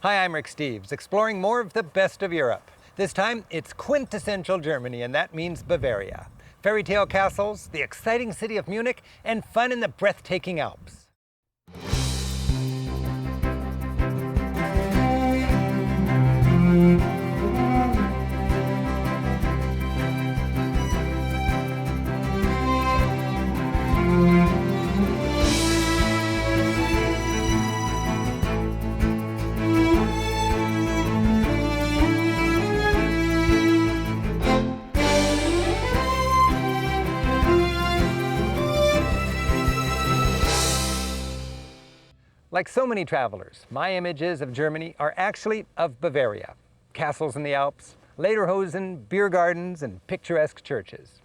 Hi, I'm Rick Steves, exploring more of the best of Europe. This time, it's quintessential Germany, and that means Bavaria. Fairy tale castles, the exciting city of Munich, and fun in the breathtaking Alps. Like so many travelers, my images of Germany are actually of Bavaria. Castles in the Alps, lederhosen, beer gardens, and picturesque churches.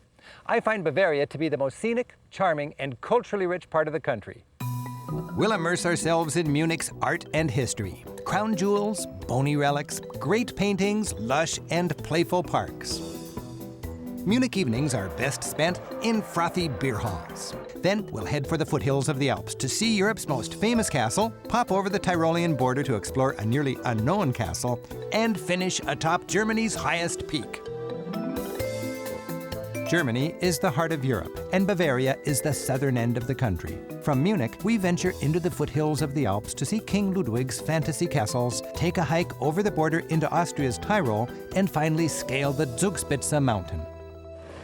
I find Bavaria to be the most scenic, charming, and culturally rich part of the country. We'll immerse ourselves in Munich's art and history. Crown jewels, bony relics, great paintings, lush and playful parks. Munich evenings are best spent in frothy beer halls. Then we'll head for the foothills of the Alps to see Europe's most famous castle, pop over the Tyrolean border to explore a nearly unknown castle, and finish atop Germany's highest peak. Germany is the heart of Europe, and Bavaria is the southern end of the country. From Munich, we venture into the foothills of the Alps to see King Ludwig's fantasy castles, take a hike over the border into Austria's Tyrol, and finally scale the Zugspitze mountain.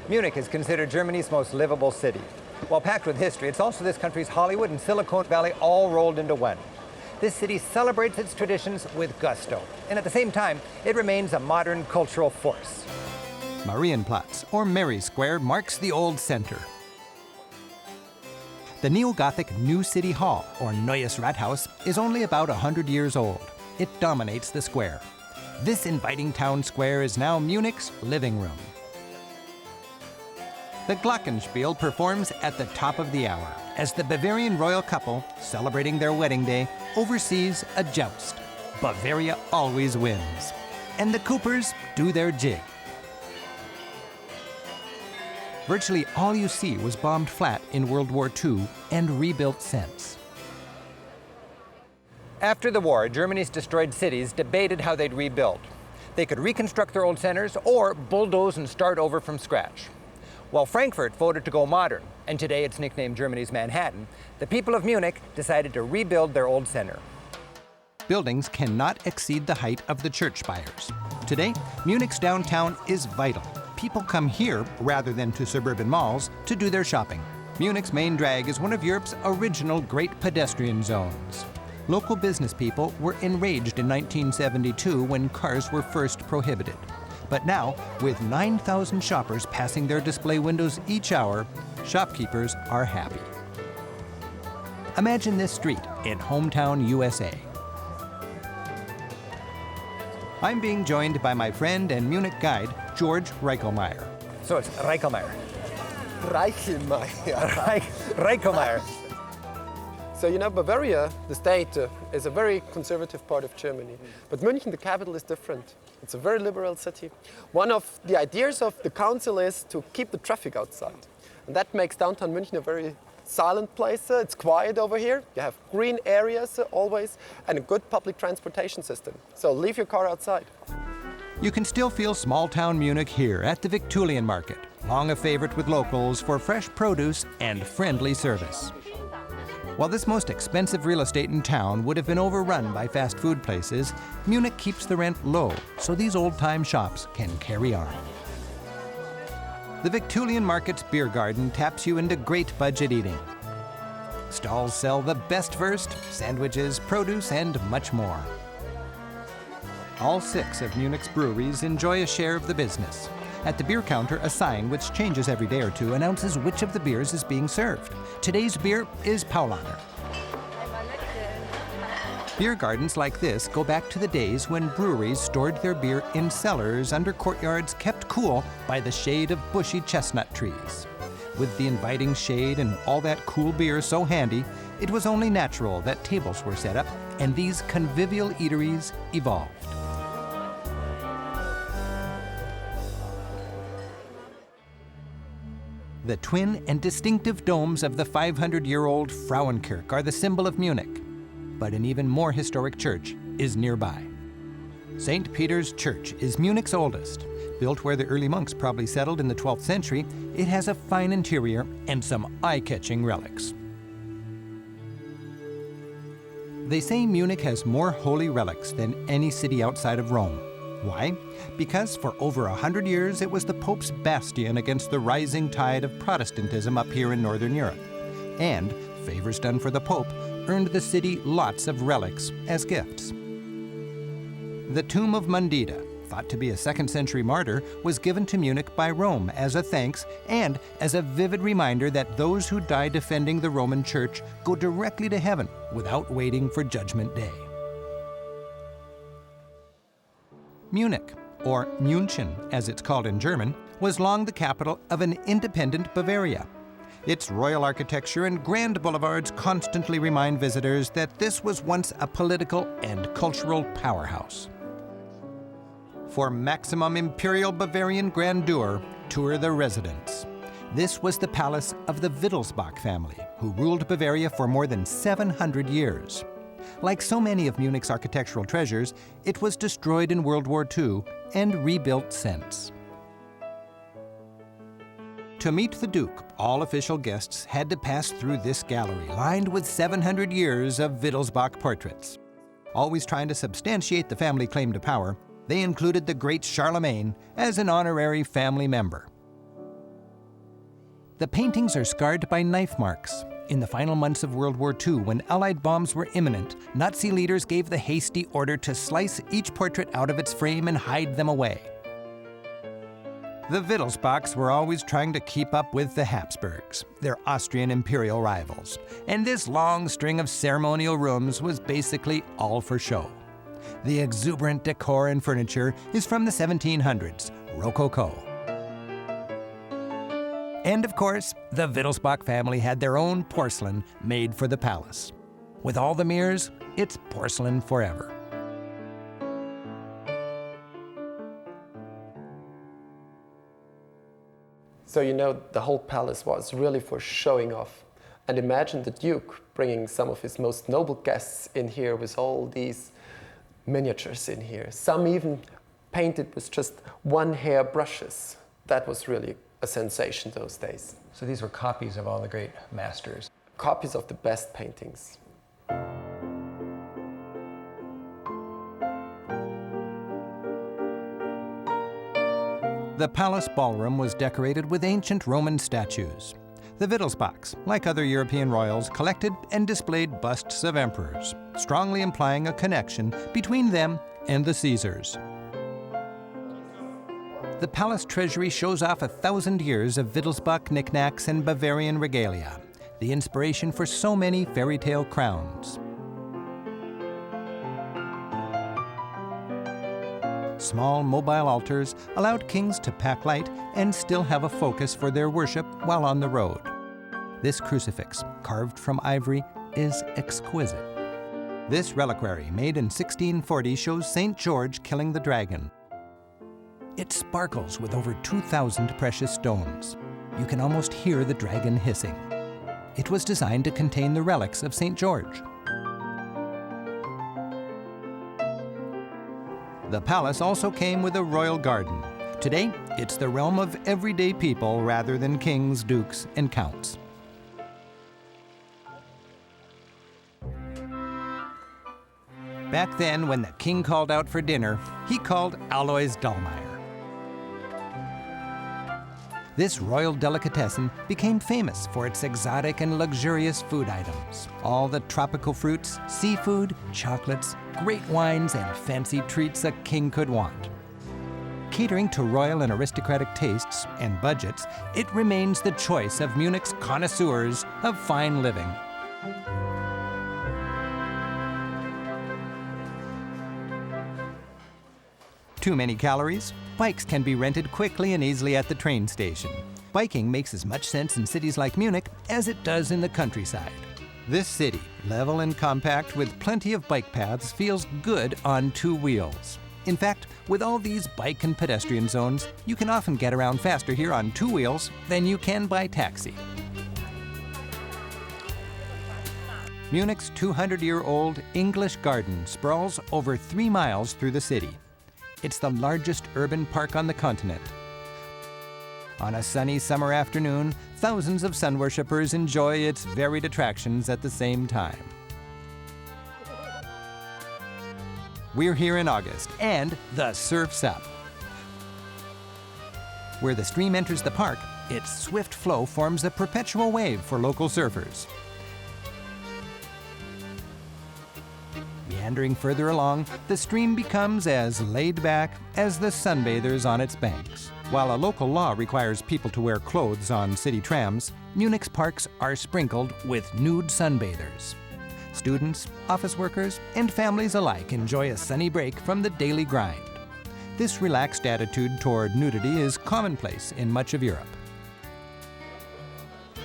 Munich is considered Germany's most livable city. While packed with history, it's also this country's Hollywood and Silicon Valley all rolled into one. This city celebrates its traditions with gusto, and at the same time, it remains a modern cultural force. Marienplatz, or Mary Square, marks the old center. The neo-Gothic New City Hall, or Neues Rathaus, is only about 100 years old. It dominates the square. This inviting town square is now Munich's living room. The Glockenspiel performs at the top of the hour as the Bavarian royal couple, celebrating their wedding day, oversees a joust. Bavaria always wins. And the Coopers do their jig. Virtually all you see was bombed flat in World War II and rebuilt since. After the war, Germany's destroyed cities debated how they'd rebuild. They could reconstruct their old centers or bulldoze and start over from scratch. While Frankfurt voted to go modern, and today it's nicknamed Germany's Manhattan, the people of Munich decided to rebuild their old center. Buildings cannot exceed the height of the church spires. Today, Munich's downtown is vital. People come here, rather than to suburban malls, to do their shopping. Munich's main drag is one of Europe's original great pedestrian zones. Local business people were enraged in 1972 when cars were first prohibited. But now, with 9,000 shoppers passing their display windows each hour, shopkeepers are happy. Imagine this street in hometown USA. I'm being joined by my friend and Munich guide, George Reichelmeyer. So it's Reichelmeyer. Reichelmeyer. Reichelmeyer. So, you know, Bavaria, the state, is a very conservative part of Germany. But Munich, the capital, is different. It's a very liberal city. One of the ideas of the council is to keep the traffic outside. And that makes downtown Munich a very silent place. It's quiet over here. You have green areas always, and a good public transportation system. So leave your car outside. You can still feel small-town Munich here at the Victualian Market, long a favorite with locals for fresh produce and friendly service. While this most expensive real estate in town would have been overrun by fast food places, Munich keeps the rent low so these old-time shops can carry on. The Victualian Market's beer garden taps you into great budget eating. Stalls sell the best wurst, sandwiches, produce, and much more. All 6 of Munich's breweries enjoy a share of the business. At the beer counter, a sign, which changes every day or two, announces which of the beers is being served. Today's beer is Paulaner. Beer gardens like this go back to the days when breweries stored their beer in cellars under courtyards kept cool by the shade of bushy chestnut trees. With the inviting shade and all that cool beer so handy, it was only natural that tables were set up and these convivial eateries evolved. The twin and distinctive domes of the 500-year-old Frauenkirche are the symbol of Munich. But an even more historic church is nearby. St. Peter's Church is Munich's oldest. Built where the early monks probably settled in the 12th century, it has a fine interior and some eye-catching relics. They say Munich has more holy relics than any city outside of Rome. Why? Because for over 100 years it was the Pope's bastion against the rising tide of Protestantism up here in Northern Europe. And favors done for the Pope earned the city lots of relics as gifts. The tomb of Mundida, thought to be a 2nd century martyr, was given to Munich by Rome as a thanks and as a vivid reminder that those who die defending the Roman Church go directly to heaven without waiting for Judgment Day. Munich, or München as it's called in German, was long the capital of an independent Bavaria. Its royal architecture and grand boulevards constantly remind visitors that this was once a political and cultural powerhouse. For maximum imperial Bavarian grandeur, tour the residence. This was the palace of the Wittelsbach family, who ruled Bavaria for more than 700 years. Like so many of Munich's architectural treasures, it was destroyed in World War II and rebuilt since. To meet the Duke, all official guests had to pass through this gallery lined with 700 years of Wittelsbach portraits. Always trying to substantiate the family claim to power, they included the great Charlemagne as an honorary family member. The paintings are scarred by knife marks. In the final months of World War II, when Allied bombs were imminent, Nazi leaders gave the hasty order to slice each portrait out of its frame and hide them away. The Wittelsbachs were always trying to keep up with the Habsburgs, their Austrian imperial rivals, and this long string of ceremonial rooms was basically all for show. The exuberant decor and furniture is from the 1700s, Rococo. And of course, the Wittelsbach family had their own porcelain made for the palace. With all the mirrors, it's porcelain forever. So you know, the whole palace was really for showing off. And imagine the Duke bringing some of his most noble guests in here with all these miniatures in here. Some even painted with just one-hair brushes. That was really a sensation those days. So these were copies of all the great masters. Copies of the best paintings. The Palace Ballroom was decorated with ancient Roman statues. The Wittelsbachs, like other European royals, collected and displayed busts of emperors, strongly implying a connection between them and the Caesars. The palace treasury shows off 1,000 years of Wittelsbach knickknacks and Bavarian regalia, the inspiration for so many fairy tale crowns. Small mobile altars allowed kings to pack light and still have a focus for their worship while on the road. This crucifix, carved from ivory, is exquisite. This reliquary, made in 1640, shows St. George killing the dragon. It sparkles with over 2,000 precious stones. You can almost hear the dragon hissing. It was designed to contain the relics of St. George. The palace also came with a royal garden. Today, it's the realm of everyday people rather than kings, dukes, and counts. Back then, when the king called out for dinner, he called Alois Dallmayr. This royal delicatessen became famous for its exotic and luxurious food items. All the tropical fruits, seafood, chocolates, great wines, and fancy treats a king could want. Catering to royal and aristocratic tastes and budgets, it remains the choice of Munich's connoisseurs of fine living. Too many calories? Bikes can be rented quickly and easily at the train station. Biking makes as much sense in cities like Munich as it does in the countryside. This city, level and compact with plenty of bike paths, feels good on two wheels. In fact, with all these bike and pedestrian zones, you can often get around faster here on two wheels than you can by taxi. Munich's 200-year-old English garden sprawls over 3 miles through the city. It's the largest urban park on the continent. On a sunny summer afternoon, thousands of sun worshippers enjoy its varied attractions at the same time. We're here in August, and the surf's up. Where the stream enters the park, its swift flow forms a perpetual wave for local surfers. Meandering further along, the stream becomes as laid back as the sunbathers on its banks. While a local law requires people to wear clothes on city trams, Munich's parks are sprinkled with nude sunbathers. Students, office workers, and families alike enjoy a sunny break from the daily grind. This relaxed attitude toward nudity is commonplace in much of Europe.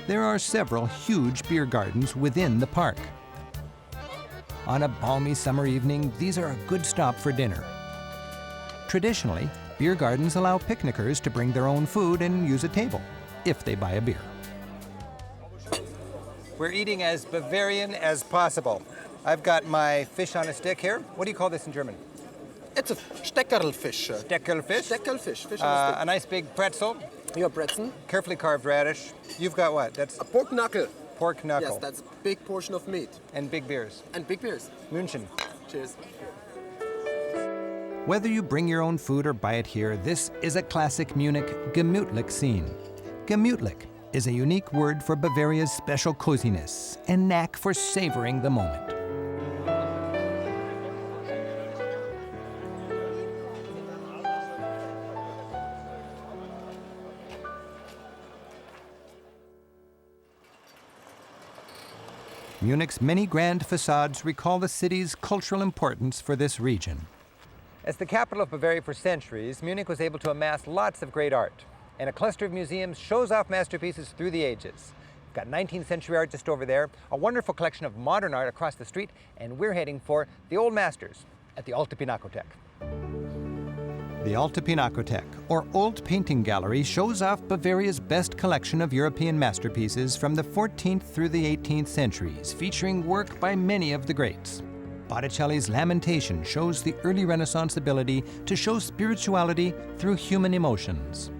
There are several huge beer gardens within the park. On a balmy summer evening, these are a good stop for dinner. Traditionally, beer gardens allow picnickers to bring their own food and use a table, if they buy a beer. We're eating as Bavarian as possible. I've got my fish on a stick here. What do you call this in German? It's a Steckerlfisch. Steckerlfish? Steckerlfish, fish on a stick. A nice big pretzel. Your pretzel. Carefully carved radish. You've got what? That's A pork knuckle. pork knuckle. Yes, that's a big portion of meat. And big beers. And big beers. München. Cheers. Whether you bring your own food or buy it here, this is a classic Munich gemütlich scene. Gemütlich is a unique word for Bavaria's special coziness and knack for savoring the moment. Munich's many grand facades recall the city's cultural importance for this region. As the capital of Bavaria for centuries, Munich was able to amass lots of great art, and a cluster of museums shows off masterpieces through the ages. We've got 19th century art just over there, a wonderful collection of modern art across the street, and we're heading for the old masters at the Alte Pinakothek. The Alte Pinakothek, or Old Painting Gallery, shows off Bavaria's best collection of European masterpieces from the 14th through the 18th centuries, featuring work by many of the greats. Botticelli's Lamentation shows the early Renaissance ability to show spirituality through human emotions.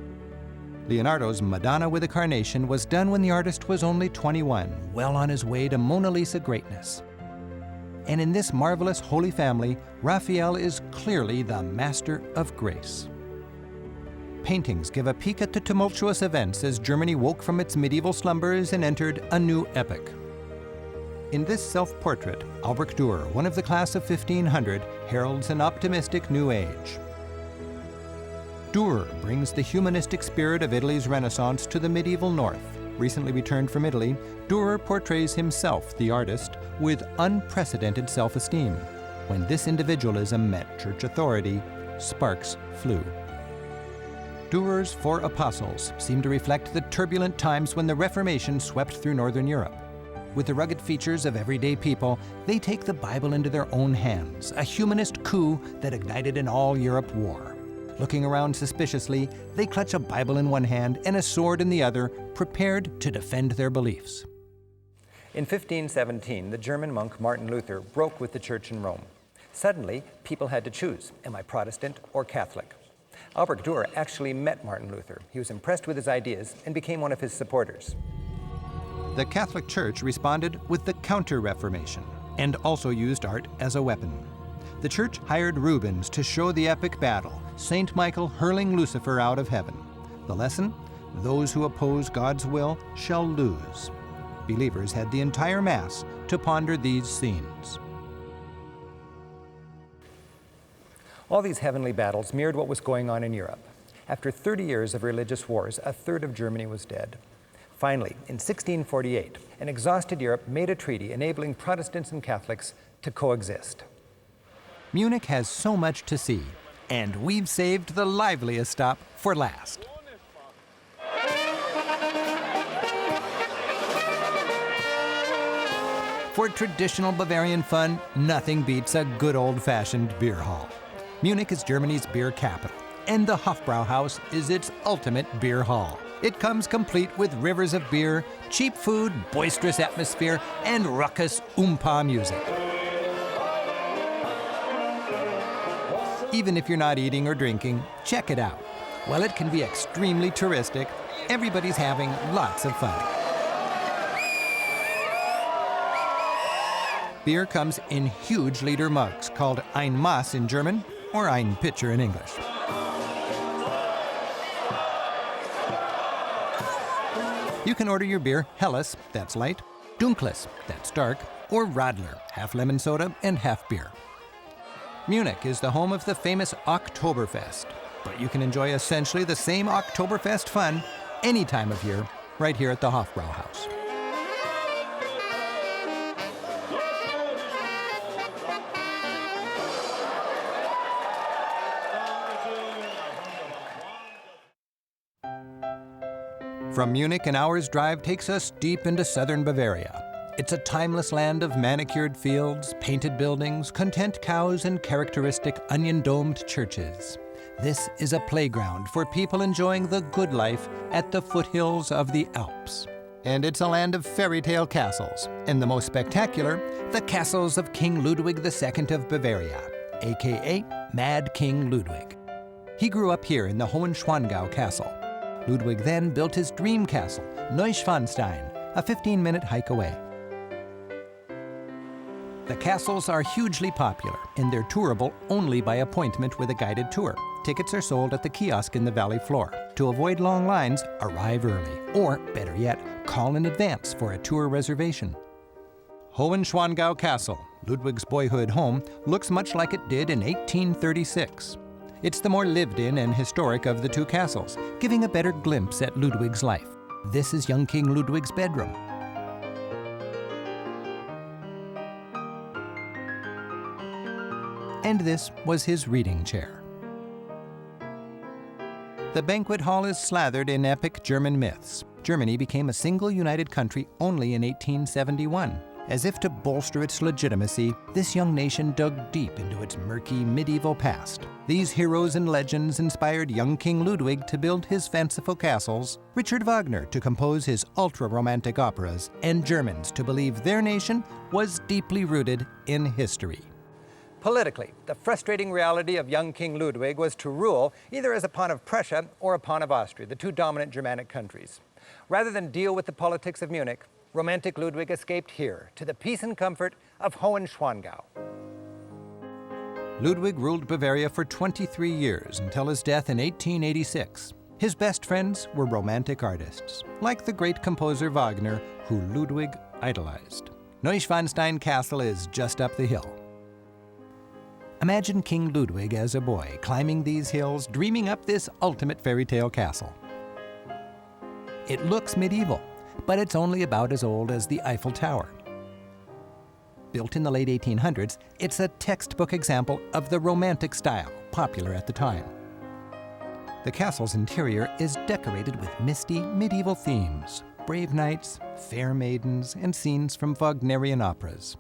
Leonardo's Madonna with a Carnation was done when the artist was only 21, well on his way to Mona Lisa greatness. And in this marvelous Holy Family, Raphael is clearly the master of grace. Paintings give a peek at the tumultuous events as Germany woke from its medieval slumbers and entered a new epoch. In this self-portrait, Albrecht Durer, one of the class of 1500, heralds an optimistic new age. Durer brings the humanistic spirit of Italy's Renaissance to the medieval North. Recently returned from Italy, Durer portrays himself, the artist, with unprecedented self-esteem. When this individualism met church authority, sparks flew. Durer's four apostles seem to reflect the turbulent times when the Reformation swept through Northern Europe. With the rugged features of everyday people, they take the Bible into their own hands, a humanist coup that ignited an all-Europe war. Looking around suspiciously, they clutch a Bible in one hand and a sword in the other, prepared to defend their beliefs. In 1517, the German monk Martin Luther broke with the church in Rome. Suddenly, people had to choose, am I Protestant or Catholic? Albrecht Durer actually met Martin Luther. He was impressed with his ideas and became one of his supporters. The Catholic Church responded with the Counter-Reformation and also used art as a weapon. The church hired Rubens to show the epic battle, St. Michael hurling Lucifer out of heaven. The lesson? Those who oppose God's will shall lose. Believers had the entire Mass to ponder these scenes. All these heavenly battles mirrored what was going on in Europe. After 30 years of religious wars, a third of Germany was dead. Finally, in 1648, an exhausted Europe made a treaty enabling Protestants and Catholics to coexist. Munich has so much to see, and we've saved the liveliest stop for last. For traditional Bavarian fun, nothing beats a good old-fashioned beer hall. Munich is Germany's beer capital, and the Hofbrauhaus is its ultimate beer hall. It comes complete with rivers of beer, cheap food, boisterous atmosphere, and ruckus oompa music. Even if you're not eating or drinking, check it out. While it can be extremely touristic, everybody's having lots of fun. Beer comes in huge liter mugs called ein Maß in German or ein Pitcher in English. You can order your beer Helles, that's light, Dunkles, that's dark, or Radler, half lemon soda and half beer. Munich is the home of the famous Oktoberfest, but you can enjoy essentially the same Oktoberfest fun any time of year right here at the Hofbrauhaus. From Munich, an hour's drive takes us deep into southern Bavaria. It's a timeless land of manicured fields, painted buildings, content cows, and characteristic onion-domed churches. This is a playground for people enjoying the good life at the foothills of the Alps. And it's a land of fairy tale castles, and the most spectacular, the castles of King Ludwig II of Bavaria, aka Mad King Ludwig. He grew up here in the Hohenschwangau Castle. Ludwig then built his dream castle, Neuschwanstein, a 15-minute hike away. The castles are hugely popular, and they're tourable only by appointment with a guided tour. Tickets are sold at the kiosk in the valley floor. To avoid long lines, arrive early, or better yet, call in advance for a tour reservation. Hohenschwangau Castle, Ludwig's boyhood home, looks much like it did in 1836. It's the more lived-in and historic of the two castles, giving a better glimpse at Ludwig's life. This is young King Ludwig's bedroom. And this was his reading chair. The banquet hall is slathered in epic German myths. Germany became a single united country only in 1871. As if to bolster its legitimacy, this young nation dug deep into its murky medieval past. These heroes and legends inspired young King Ludwig to build his fanciful castles, Richard Wagner to compose his ultra-romantic operas, and Germans to believe their nation was deeply rooted in history. Politically, the frustrating reality of young King Ludwig was to rule either as a pawn of Prussia or a pawn of Austria, the two dominant Germanic countries. Rather than deal with the politics of Munich, romantic Ludwig escaped here to the peace and comfort of Hohenschwangau. Ludwig ruled Bavaria for 23 years until his death in 1886. His best friends were romantic artists, like the great composer Wagner, who Ludwig idolized. Neuschwanstein Castle is just up the hill. Imagine King Ludwig as a boy, climbing these hills, dreaming up this ultimate fairy tale castle. It looks medieval, but it's only about as old as the Eiffel Tower. Built in the late 1800s, it's a textbook example of the Romantic style, popular at the time. The castle's interior is decorated with misty medieval themes, brave knights, fair maidens, and scenes from Wagnerian operas.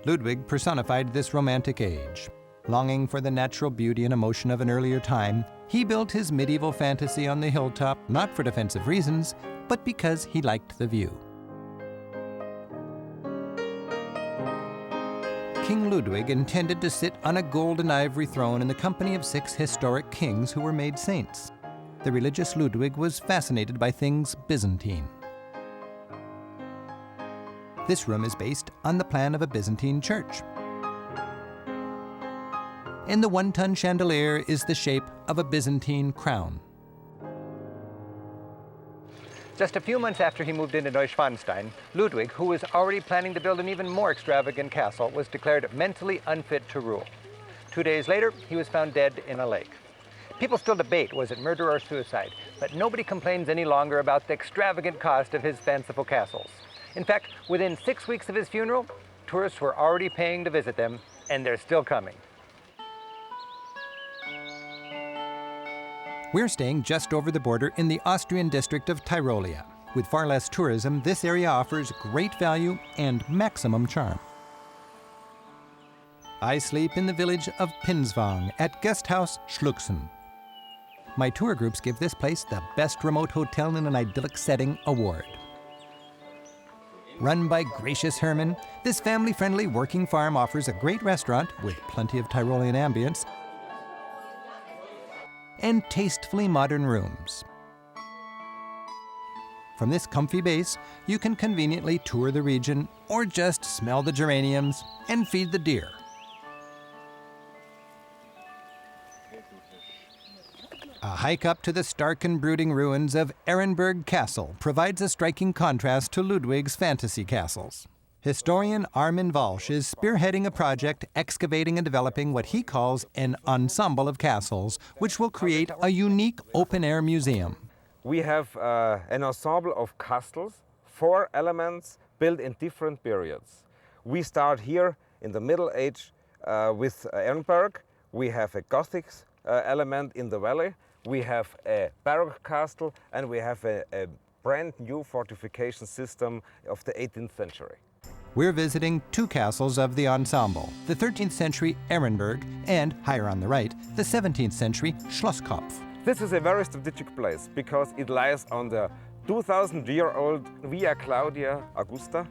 Ludwig personified this romantic age. Longing for the natural beauty and emotion of an earlier time, he built his medieval fantasy on the hilltop not for defensive reasons, but because he liked the view. King Ludwig intended to sit on a golden ivory throne in the company of 6 historic kings who were made saints. The religious Ludwig was fascinated by things Byzantine. This room is based on the plan of a Byzantine church. And the 1-ton chandelier is the shape of a Byzantine crown. Just a few months after he moved into Neuschwanstein, Ludwig, who was already planning to build an even more extravagant castle, was declared mentally unfit to rule. 2 days later, he was found dead in a lake. People still debate, was it murder or suicide? But nobody complains any longer about the extravagant cost of his fanciful castles. In fact, within 6 weeks of his funeral, tourists were already paying to visit them, and they're still coming. We're staying just over the border in the Austrian district of Tyrolia. With far less tourism, this area offers great value and maximum charm. I sleep in the village of Pinswang at Guesthouse Schluchsen. my tour groups give this place the Best Remote Hotel in an Idyllic Setting award. Run by gracious Herman, this family-friendly working farm offers a great restaurant with plenty of Tyrolean ambience and tastefully modern rooms. From this comfy base, you can conveniently tour the region or just smell the geraniums and feed the deer. A hike up to the stark and brooding ruins of Ehrenburg Castle provides a striking contrast to Ludwig's fantasy castles. Historian Armin Walsh is spearheading a project excavating and developing what he calls an ensemble of castles, which will create a unique open-air museum. We have an ensemble of castles, 4 elements built in different periods. We start here in the Middle Age with Ehrenburg. We have a Gothic element in the valley. We have a Baroque castle, and we have a brand new fortification system of the 18th century. We're visiting 2 castles of the ensemble, the 13th century Ehrenburg and, higher on the right, the 17th century Schlosskopf. This is a very strategic place because it lies on the 2,000-year-old Via Claudia Augusta.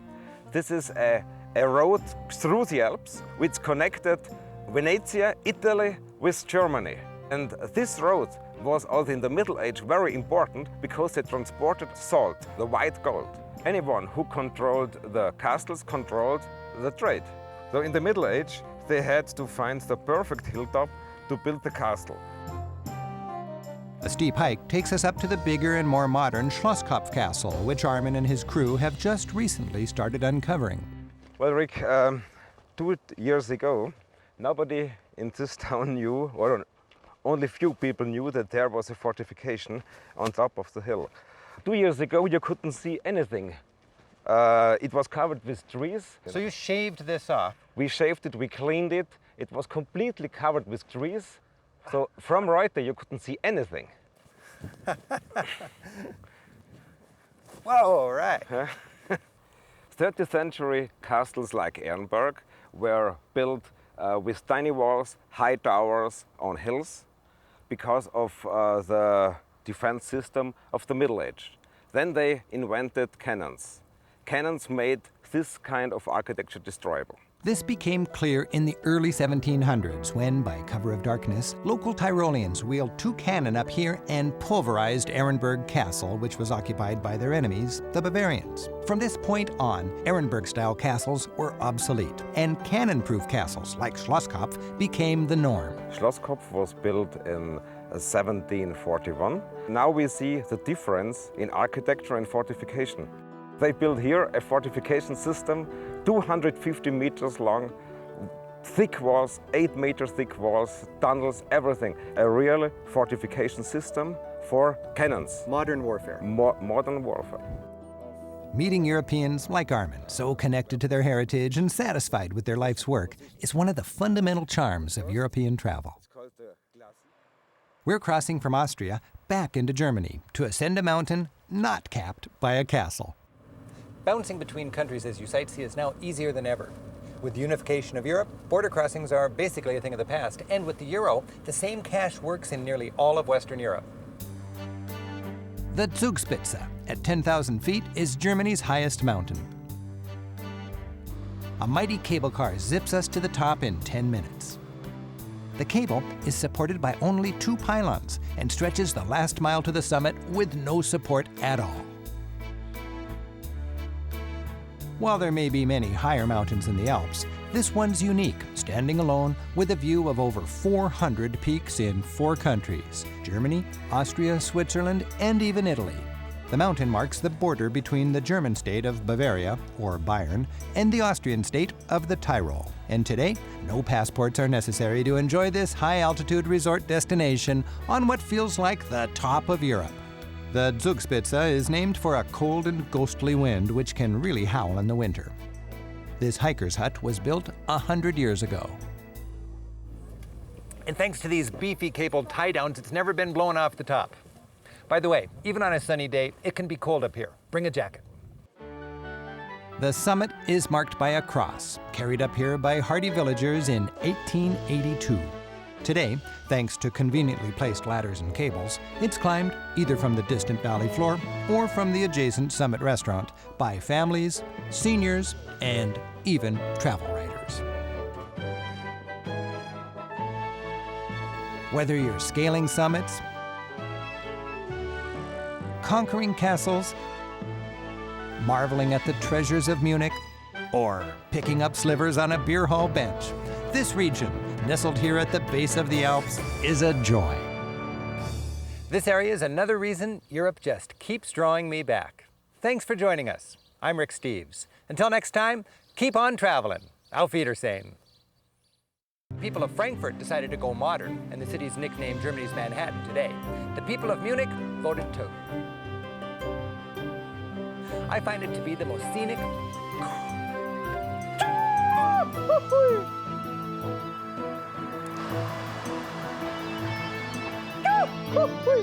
This is a road through the Alps which connected Venezia, Italy with Germany. And this road was also in the Middle Age very important because they transported salt, the white gold. Anyone who controlled the castles controlled the trade. So in the Middle Age, they had to find the perfect hilltop to build the castle. A steep hike takes us up to the bigger and more modern Schlosskopf Castle, which Armin and his crew have just recently started uncovering. Well, Rick, 2 years ago, nobody in this town knew, or only few people knew, that there was a fortification on top of the hill. 2 years ago, you couldn't see anything. It was covered with trees. So you shaved this off? We shaved it, we cleaned it. It was completely covered with trees. So from right there, you couldn't see anything. Whoa, right. 30th century castles like Ehrenburg were built with tiny walls, high towers on hills because of the defense system of the Middle Age. Then they invented cannons. Cannons made this kind of architecture destroyable. This became clear in the early 1700s when, by cover of darkness, local Tyroleans wheeled 2 cannon up here and pulverized Ehrenburg Castle, which was occupied by their enemies, the Bavarians. From this point on, Ehrenburg-style castles were obsolete, and cannon-proof castles like Schlosskopf became the norm. Schlosskopf was built in 1741. Now we see the difference in architecture and fortification. They built here a fortification system 250 meters long, thick walls, 8 meter thick walls, tunnels, everything. A real fortification system for cannons. Modern warfare. Modern warfare. Meeting Europeans like Armin, so connected to their heritage and satisfied with their life's work, is one of the fundamental charms of European travel. We're crossing from Austria back into Germany to ascend a mountain not capped by a castle. Bouncing between countries as you sightsee is now easier than ever. With the unification of Europe, border crossings are basically a thing of the past, and with the euro, the same cash works in nearly all of Western Europe. The Zugspitze, at 10,000 feet, is Germany's highest mountain. A mighty cable car zips us to the top in 10 minutes. The cable is supported by only 2 pylons and stretches the last mile to the summit with no support at all. While there may be many higher mountains in the Alps, this one's unique, standing alone with a view of over 400 peaks in 4 countries: Germany, Austria, Switzerland, and even Italy. The mountain marks the border between the German state of Bavaria, or Bayern, and the Austrian state of the Tyrol. And today, no passports are necessary to enjoy this high-altitude resort destination on what feels like the top of Europe. The Zugspitze is named for a cold and ghostly wind which can really howl in the winter. This hiker's hut was built 100 years ago. And thanks to these beefy cable tie-downs, it's never been blown off the top. By the way, even on a sunny day, it can be cold up here. Bring a jacket. The summit is marked by a cross, carried up here by hardy villagers in 1882. Today, thanks to conveniently placed ladders and cables, it's climbed either from the distant valley floor or from the adjacent summit restaurant by families, seniors, and even travel writers. Whether you're scaling summits, conquering castles, marveling at the treasures of Munich, or picking up slivers on a beer hall bench, this region, nestled here at the base of the Alps, is a joy. This area is another reason Europe just keeps drawing me back. Thanks for joining us. I'm Rick Steves. Until next time, keep on traveling. Auf Wiedersehen. People of Frankfurt decided to go modern, and the city's nicknamed Germany's Manhattan today. The people of Munich voted too. I find it to be the most scenic. Woo-hoo!